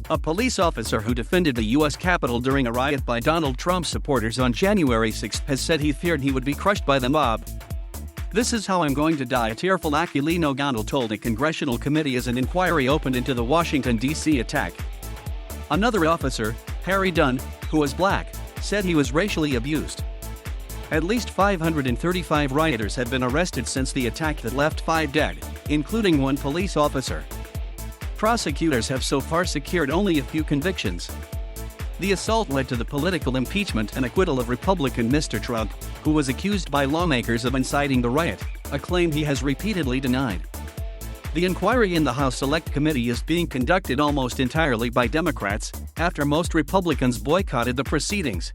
A police officer who defended the U.S. Capitol during a riot by Donald Trump supporters on January 6 has said he feared he would be crushed by the mob. "This is how I'm going to die," tearful Aquilino Gonell told a congressional committee as an inquiry opened into the Washington, D.C. attack. Another officer, Harry Dunn, who was black, said he was racially abused. At least 535 rioters have been arrested since the attack that left 5 dead, including 1 police officer. Prosecutors have so far secured only a few convictions. The assault led to the political impeachment and acquittal of Republican Mr. Trump, who was accused by lawmakers of inciting the riot, a claim he has repeatedly denied. The inquiry in the House Select Committee is being conducted almost entirely by Democrats, after most Republicans boycotted the proceedings.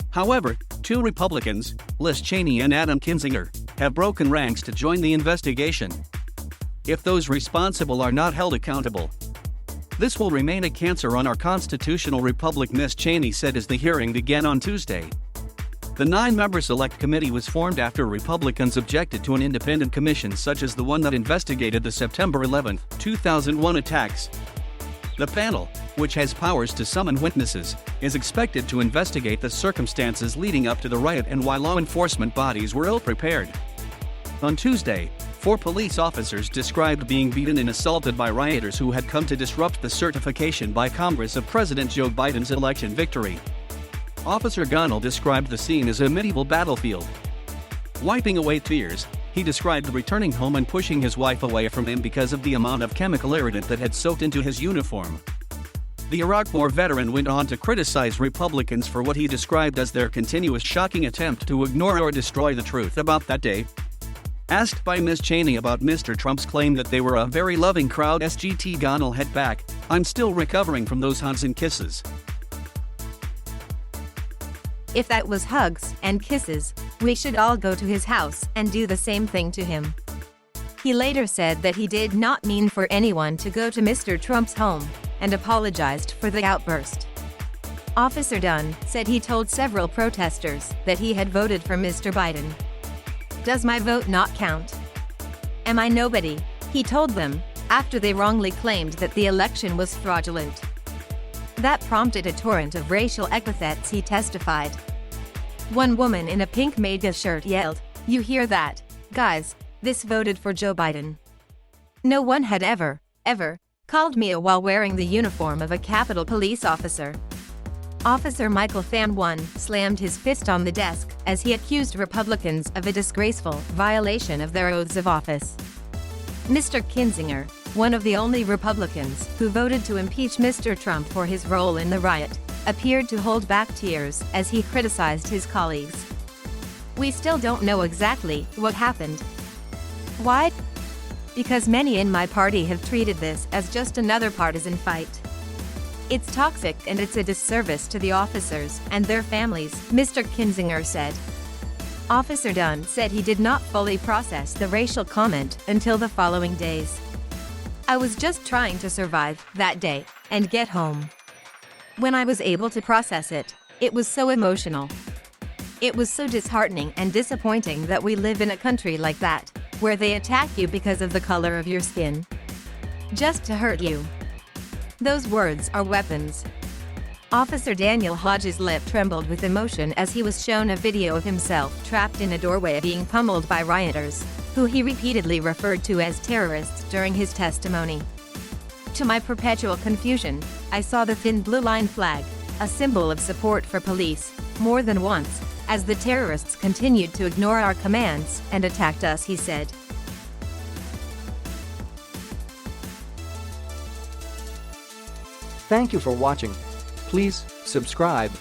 However, 2 Republicans, Liz Cheney and Adam Kinzinger, have broken ranks to join the investigation. If those responsible are not held accountable, this will remain a cancer on our constitutional republic, Ms. Cheney said as the hearing began on Tuesday. The 9-member Select Committee was formed after Republicans objected to an independent commission such as the one that investigated the September 11, 2001 attacks. The panel, which has powers to summon witnesses, is expected to investigate the circumstances leading up to the riot and why law enforcement bodies were ill-prepared. On Tuesday, 4 police officers described being beaten and assaulted by rioters who had come to disrupt the certification by Congress of President Joe Biden's election victory. Officer Gonell described the scene as a medieval battlefield. Wiping away tears, he described returning home and pushing his wife away from him because of the amount of chemical irritant that had soaked into his uniform. The Iraq War veteran went on to criticize Republicans for what he described as their continuous shocking attempt to ignore or destroy the truth about that day. Asked by Ms. Cheney about Mr. Trump's claim that they were a very loving crowd, SGT Gonell hit back, "I'm still recovering from those hugs and kisses. If that was hugs and kisses, we should all go to his house and do the same thing to him." He later said that he did not mean for anyone to go to Mr. Trump's home, and apologized for the outburst. Officer Dunn said he told several protesters that he had voted for Mr. Biden. "Does my vote not count? Am I nobody?" he told them, after they wrongly claimed that the election was fraudulent. That prompted a torrent of racial epithets, he testified. One woman in a pink MAGA shirt yelled, "You hear that, guys? This voted for Joe Biden. No one had ever called me a while wearing the uniform of a Capitol police officer." Officer Michael Fan slammed his fist on the desk as he accused Republicans of a disgraceful violation of their oaths of office. Mr. Kinzinger, one of the only Republicans who voted to impeach Mr. Trump for his role in the riot, appeared to hold back tears as he criticized his colleagues. "We still don't know exactly what happened. Why? Because many in my party have treated this as just another partisan fight. It's toxic and it's a disservice to the officers and their families," Mr. Kinzinger said. Officer Dunn said he did not fully process the racial comment until the following days. "I was just trying to survive that day and get home. When I was able to process it, it was so emotional. It was so disheartening and disappointing that we live in a country like that, where they attack you because of the color of your skin. Just to hurt you. Those words are weapons." Officer Daniel Hodges' lip trembled with emotion as he was shown a video of himself trapped in a doorway being pummeled by rioters, who he repeatedly referred to as terrorists during his testimony. "To my perpetual confusion, I saw the thin blue line flag, a symbol of support for police, more than once, as the terrorists continued to ignore our commands and attacked us," he said. Thank you for watching. Please subscribe.